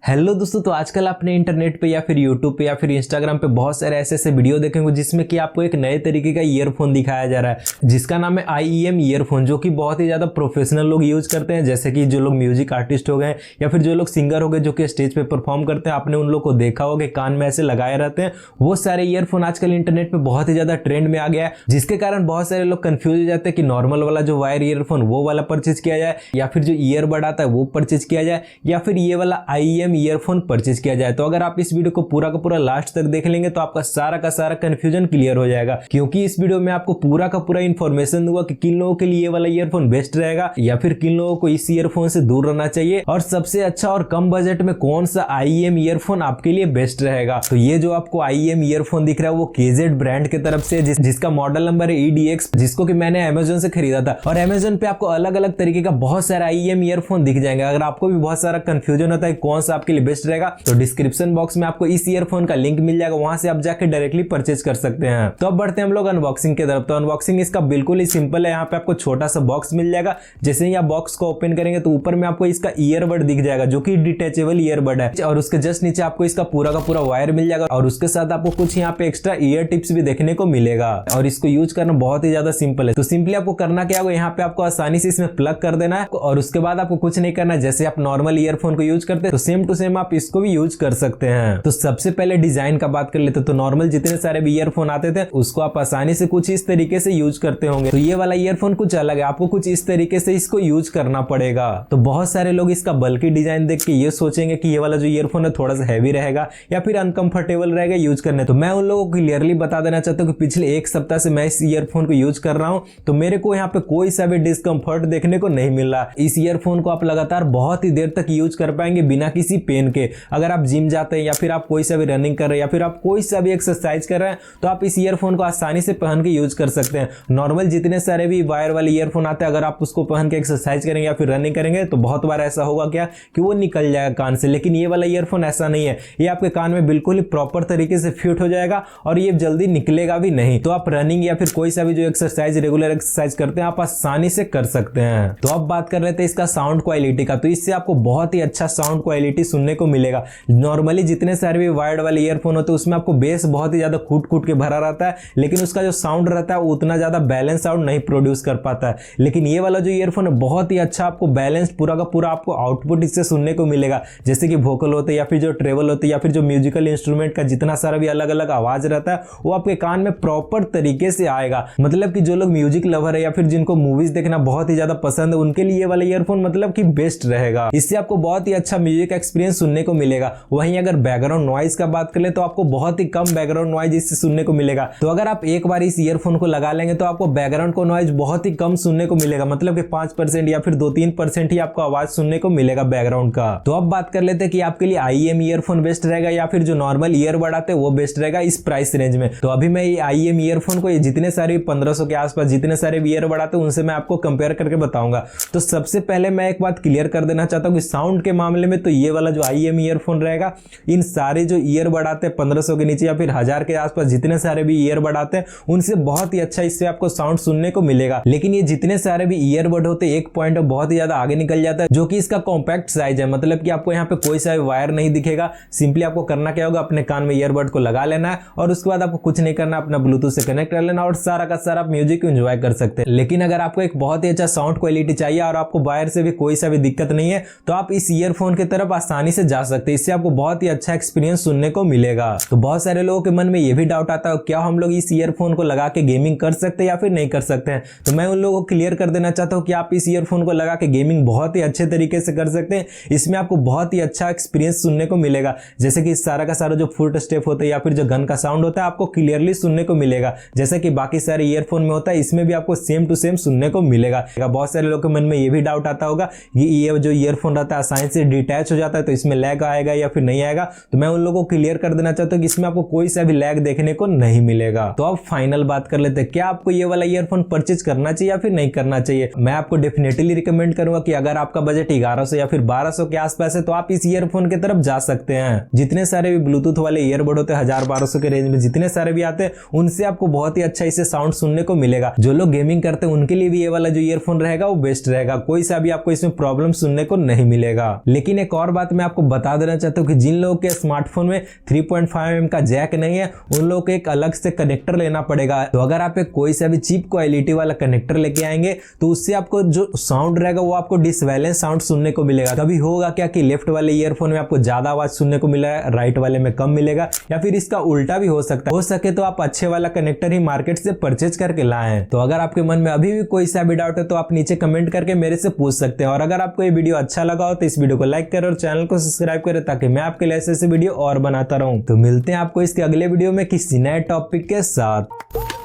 Hello दोस्तों, तो आजकल आपने इंटरनेट पे या फिर यूट्यूब पे या फिर इंस्टाग्राम पे बहुत सारे ऐसे वीडियो देखेंगे जिसमें कि आपको एक नए तरीके का ईयरफोन दिखाया जा रहा है जिसका नाम है IEM ईयरफोन, जो कि बहुत ही ज़्यादा प्रोफेशनल लोग यूज करते हैं। जैसे कि जो लोग म्यूजिक आर्टिस्ट हो गए या फिर जो लोग सिंगर हो गए जो कि स्टेज पे परफॉर्म करते हैं, आपने उन लोग को देखा होगा कि कान में ऐसे लगाए रहते हैं। वो सारे ईयरफोन आजकल इंटरनेट पे बहुत ही ज़्यादा ट्रेंड में आ गया है, जिसके कारण बहुत सारे लोग कंफ्यूज हो जाते हैं कि नॉर्मल वाला जो वायर ईयरफोन वो वाला परचेज किया जाए या फिर जो ईयरबड आता है वो परचेज किया जाए या फिर ये वाला IEM ईयरफोन परचेज किया जाए। तो अगर आप इस वीडियो को पूरा का पूरा लास्ट तक देख लेंगे तो आपका सारा का सारा कंफ्यूजन क्लियर हो जाएगा, क्योंकि इस वीडियो में आपको पूरा का पूरा इंफॉर्मेशन दूंगा कि किन लोगों के लिए ये वाला ईयरफोन बेस्ट रहेगा या फिर किन लोगों को इस ईयरफोन से दूर रहना चाहिए, और सबसे अच्छा और कम बजट में कौन सा IEM ईयरफोन आपके लिए बेस्ट रहेगा। तो ये जो आपको IEM ईयरफोन दिख रहा है वो KZ ब्रांड की तरफ से जिसका मॉडल नंबर है EDX, जिसको कि मैंने अमेजोन से खरीदा था। और अमेजोन पे आपको अलग अलग तरीके का बहुत सारा IEM ईयरफोन दिख जाएंगे। अगर आपको भी बहुत सारा कंफ्यूजन होता है कौन सा आपके लिए बेस्ट रहेगा तो डिस्क्रिप्शन बॉक्स में आपको इस ईयरफोन का लिंक मिल जाएगा, वहां से आप जाके डायरेक्टली परचेज कर सकते हैं। तो अब बढ़ते हैं हम लोग अनबॉक्सिंग की तरफ। तो अनबॉक्सिंग इसका बिल्कुल ही सिंपल है। यहाँ पे आपको छोटा सा बॉक्स मिल जाएगा। जैसे ही आप बॉक्स को ओपन करेंगे तो ऊपर में आपको इसका ईयरबड दिख जाएगा जो कि डिटेचेबल ईयरबड है, और उसके जस्ट नीचे आपको इसका पूरा का पूरा वायर मिल जाएगा और उसके साथ आपको कुछ यहाँ पे एक्स्ट्रा ईयर टिप्स भी देखने को मिलेगा। और इसको यूज करना बहुत ही ज्यादा सिंपल है। तो सिंपली आपको करना क्या होगा, यहाँ पे आपको आसानी से इसमें प्लग कर देना है और उसके बाद आपको कुछ नहीं करना है। जैसे आप नॉर्मल ईयरफोन को यूज करते हैं तो सेम टू सेम आप इसको भी यूज कर सकते हैं। तो सबसे पहले डिजाइन का बात कर लेते हैं। तो नॉर्मल जितने सारे भी ईयरफोन आते थे उसको आप आसानी से कुछ इस तरीके से यूज करते होंगे। तो ये वाला ईयरफोन कुछ अलग है, आपको कुछ इस तरीके से इसको यूज करना पड़ेगा। तो बहुत सारे लोग इसका बल्कि डिजाइन देख के ये सोचेंगे कि ये वाला जो ईयरफोन है थोड़ा सा हैवी रहेगा या फिर अनकंफर्टेबल रहेगा यूज करने। तो मैं उन लोगों को क्लियरली बता देना चाहता हूँ कि पिछले एक सप्ताह से मैं इस ईयरफोन को यूज कर रहा हूँ तो मेरे को यहाँ पे कोई सा भी डिस्कंफर्ट देखने को नहीं मिल रहा। इस ईयरफोन को आप लगातार बहुत ही देर तक यूज कर पाएंगे बिना किसी पेन के। अगर आप जिम जाते हैं या फिर आप कोई सा भी रनिंग कर रहे हैं या फिर आप कोई सा भी एक्सरसाइज कर रहे हैं तो आप इस ईयरफोन को आसानी से पहन के यूज कर सकते हैं। नॉर्मल जितने सारे भी वायर वाले ईयरफोन आते हैं, अगर आप उसको पहन के एक्सरसाइज करेंगे या फिर रनिंग करेंगे तो बहुत बार ऐसा होगा क्या कि वो निकल जाएगा कान से, लेकिन ये वाला ईयरफोन ऐसा नहीं है। ये आपके कान में बिल्कुल ही प्रॉपर तरीके से फिट हो जाएगा और ये जल्दी निकलेगा भी नहीं। तो आप रनिंग या फिर कोई सा भी जो एक्सरसाइज रेगुलर एक्सरसाइज करते हैं आप आसानी से कर सकते हैं। तो अब बात कर रहे थे इसका साउंड क्वालिटी का। तो इससे आपको बहुत ही अच्छा साउंड क्वालिटी सुनने को मिलेगा। नॉर्मली जितने सारे भी वायर्ड वाले ईयरफोन होते हैं उसमें आपको बेस बहुत ही ज्यादा कूट के भरा रहता है, लेकिन उसका जो साउंड रहता है वो उतना ज्यादा बैलेंस साउंड नहीं प्रोड्यूस कर पाता है। लेकिन ये वाला जो ईयरफोन है बहुत ही अच्छा आपको बैलेंस पूरा का पूरा आपको आउटपुट इससे सुनने को मिलेगा। जैसे कि वोकल होते हैं या फिर जो ट्रेवल होते हैं या फिर जो म्यूजिकल इंस्ट्रूमेंट का जितना सारा भी अलग अलग आवाज रहता है वो आपके कान में प्रॉपर तरीके से आएगा। मतलब कि जो लोग म्यूजिक लवर है या फिर जिनको मूवीज देखना बहुत ही ज्यादा पसंद है उनके लिए ये वाला ईयरफोन मतलब कि बेस्ट रहेगा। इससे आपको बहुत ही अच्छा म्यूजिक एक्सपीरियंस सुनने को मिलेगा। वहीं अगर बैकग्राउंड नॉइज का बात कर ले तो आपको बहुत ही कम बैकग्राउंड नॉइज इससे सुनने को मिलेगा। तो अगर आप एक बार इस ईयरफोन को लगा लेंगे तो आपको बैकग्राउंड को नॉइज बहुत ही कम सुनने को मिलेगा, मतलब कि 5% या फिर 2-3% ही आपको आवाज सुनने को मिलेगा बैकग्राउंड का। तो अब बात कर लेते हैं कि आपके लिए IEM ईयरफोन बेस्ट रहेगा या फिर जो नॉर्मल ईयरबड आते हैं वो बेस्ट रहेगा इस प्राइस रेंज में। तो अभी मैं ये IEM ईयरफोन को जितने सारे 1500 के आसपास जितने सारे ईयरबड आते हैं उनसे मैं आपको कंपेयर करके बताऊंगा। तो सबसे पहले मैं एक बात क्लियर कर देना चाहता हूँ कि साउंड के मामले में तो ये वाला जो IEM ईयरफोन रहेगा, इन सारे जो ईयरबड आते हैं 1500 के नीचे या फिर 1000 के आसपास जितने सारे भी ईयरबड आते हैं उनसे बहुत ही अच्छा इससे आपको साउंड सुनने को मिलेगा। लेकिन ये जितने सारे भी ईयरबड होते हैं एक पॉइंट बहुत ही ज्यादा आगे निकल जाता है, जो कि इसका कॉम्पैक्ट साइज है। मतलब कि आपको यहाँ पे कोई सा भी वायर नहीं दिखेगा। सिंपली आपको करना क्या होगा, अपने कान में ईयरबड को लगा लेना है और उसके बाद आपको कुछ नहीं करना, अपना ब्लूटूथ से कनेक्ट कर लेना और सारा का सारा आप म्यूजिक एंजॉय कर सकते हैं। लेकिन अगर आपको एक बहुत ही अच्छा साउंड क्वालिटी चाहिए और आपको वायर से भी कोई सा भी दिक्कत नहीं है तो आप इस ईयरफोन की तरफ आसानी से जा सकते हैं। इससे आपको बहुत ही अच्छा एक्सपीरियंस सुनने को मिलेगा। तो बहुत सारे लोगों के मन में ये भी डाउट आता है क्या हम लोग इस ईयरफोन को लगा के गेमिंग कर सकते हैं या फिर नहीं कर सकते हैं। तो मैं उन लोगों को क्लियर कर देना चाहता हूं कि आप इस ईयरफोन को लगा के गेमिंग बहुत ही अच्छे तरीके से कर सकते हैं। इसमें आपको बहुत ही अच्छा एक्सपीरियंस सुनने को मिलेगा। जैसे कि सारा का सारा जो फुट स्टेप होता है या फिर जो गन का साउंड होता है आपको क्लियरली सुनने को मिलेगा, जैसे कि बाकी सारे ईयरफोन में होता है। इसमें भी आपको सेम टू सेम सुनने को मिलेगा। बहुत सारे लोगों के मन में ये भी डाउट आता होगा कि ये जो ईयरफोन रहता है आसानी से डिटैच हो जाता है तो इसमें लैग आएगा या फिर नहीं आएगा। तो मैं उन लोगों को क्लियर कर देना चाहता हूं कि इसमें आपको कोई सा भी लैग देखने को नहीं मिलेगा। तो अब फाइनल बात कर लेते हैं, क्या आपको ये वाला ईयरफोन परचेज करना चाहिए या फिर नहीं करना चाहिए। मैं आपको डेफिनेटली रिकमेंड करूंगा कि अगर आपका बजट 1100 या फिर 1200 के आसपास है तो आप इस ईयरफोन की तरफ जा सकते हैं। जितने सारे भी ब्लूटूथ वाले ईयरबड होते हैं 1000-1200 के रेंज में जितने सारे भी आते हैं उनसे आपको बहुत ही अच्छा इससे साउंड सुनने को मिलेगा। जो लोग गेमिंग करते हैं उनके लिए भी ये वाला जो ईयरफोन रहेगा वो बेस्ट रहेगा। कोई सा भी आपको इसमें प्रॉब्लम सुनने को नहीं मिलेगा। लेकिन एक और बात मैं आपको बता देना चाहता हूँ कि जिन लोगों के स्मार्टफोन में 3.5mm का जैक नहीं है उन लोगों को एक अलग से कनेक्टर लेना पड़ेगा। तो अगर आप एक कोई सा भी चीप क्वालिटी वाला कनेक्टर लेके आएंगे तो उससे आपको जो साउंड रहेगा वो आपको डिसबैलेंस साउंड सुनने को मिलेगा। कभी होगा क्या कि लेफ्ट वाले ईयरफोन में आपको ज्यादा आवाज सुनने को मिलेगा, राइट वाले में कम मिलेगा, या फिर इसका उल्टा भी हो सकता है। हो सके तो आप अच्छे वाला कनेक्टर ही मार्केट से परचेज करके लाएं। तो अगर आपके मन में अभी भी कोई सा भी डाउट है तो आप नीचे कमेंट करके मेरे से पूछ सकते हैं। और अगर आपको ये वीडियो अच्छा लगा हो तो इस वीडियो को लाइक करें और चैनल को सब्सक्राइब करें ताकि मैं आपके लिए ऐसे वीडियो और बनाता रहूं। तो मिलते हैं आपको इसके अगले वीडियो में किसी नए टॉपिक के साथ।